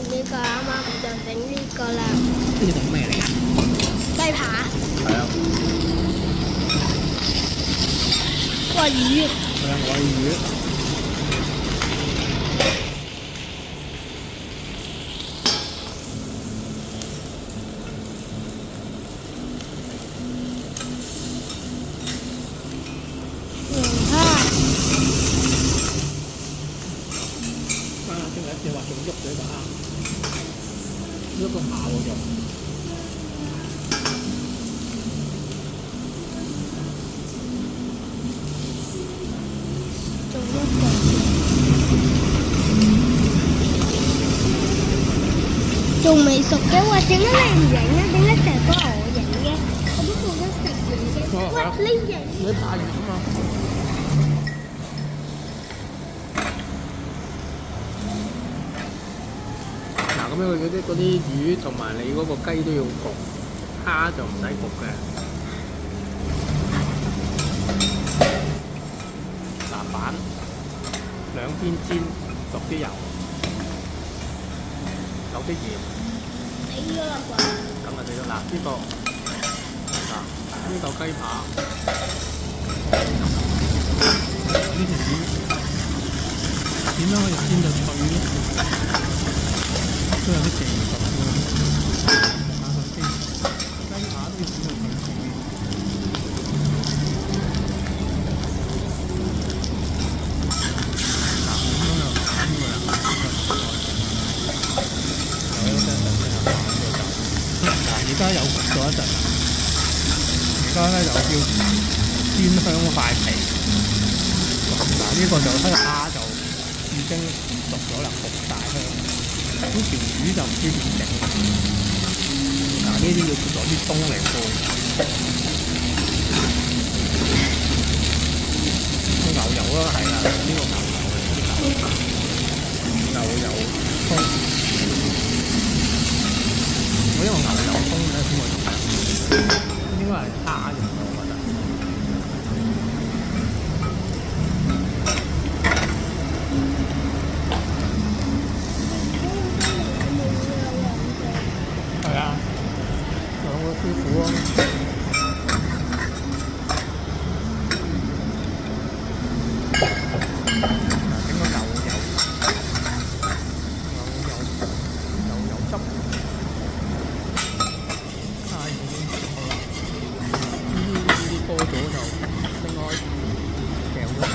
呢個，啱啱就整呢個啦。呢度咩嚟㗎？雞扒、係啊，喂魚，係啊，鮪魚。龍蝦，今日一隻話仲喐咗一個蝦，喐個下喎仲。仲一個，仲未熟嘅喎，點解你唔影啊？點解成日都係我影嘅？我都冇得食嘢嘅。喂，你影。你怕熱啊嘛？嗱，咁樣嗰啲魚同埋你嗰個雞都要焗，蝦就唔使焗嘅。嗱，板兩邊煎，落啲油，有啲鹽，死咗啦啩！咁就得啦。呢嚿雞扒，呢條魚點樣可以煎到脆咧？都有啲技術喎。下佢先，雞扒都要煎到脆脆。嗱，咁樣就揀㗎啦，有一陣先係揀咗就。嗱，而家有焗咗一陣啦。而家咧就叫煎香塊皮。嗱，呢個就蝦就已經熟咗啦，焗晒香。呢條魚就唔知點整。嗱，呢啲要攞啲冬嚟煲。牛油啦，係啦，呢個牛油嚟，牛油葱。我因為牛油葱咧先會用，應該係蝦用嘅，我覺得。係啊，兩個師傅咯。整個牛油汁，已經好啦。呢啲多咗就應該掉咗佢。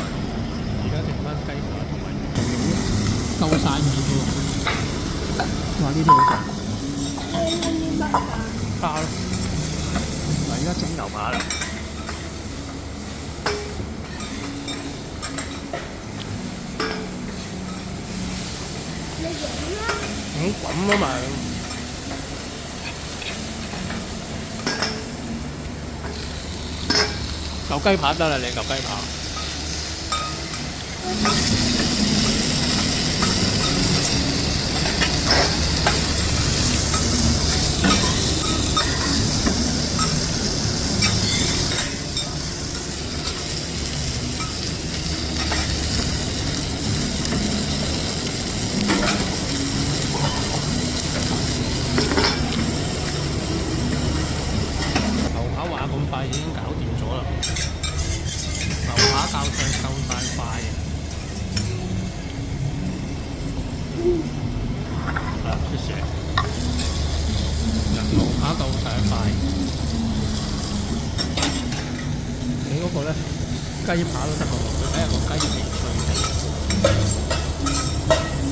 而家剩翻雞扒同埋牛肉，夠晒味喎。哇！呢啲好食。包咯。嗱，而家整牛扒啦。咁啊嘛。嚿雞扒得啦，你嚿雞扒。牛扒話咁快已經搞掂咗啦。牛扒教菜夠晒快嘅。好，謝謝。牛扒夠晒快。你嗰個咧，雞扒都得喎。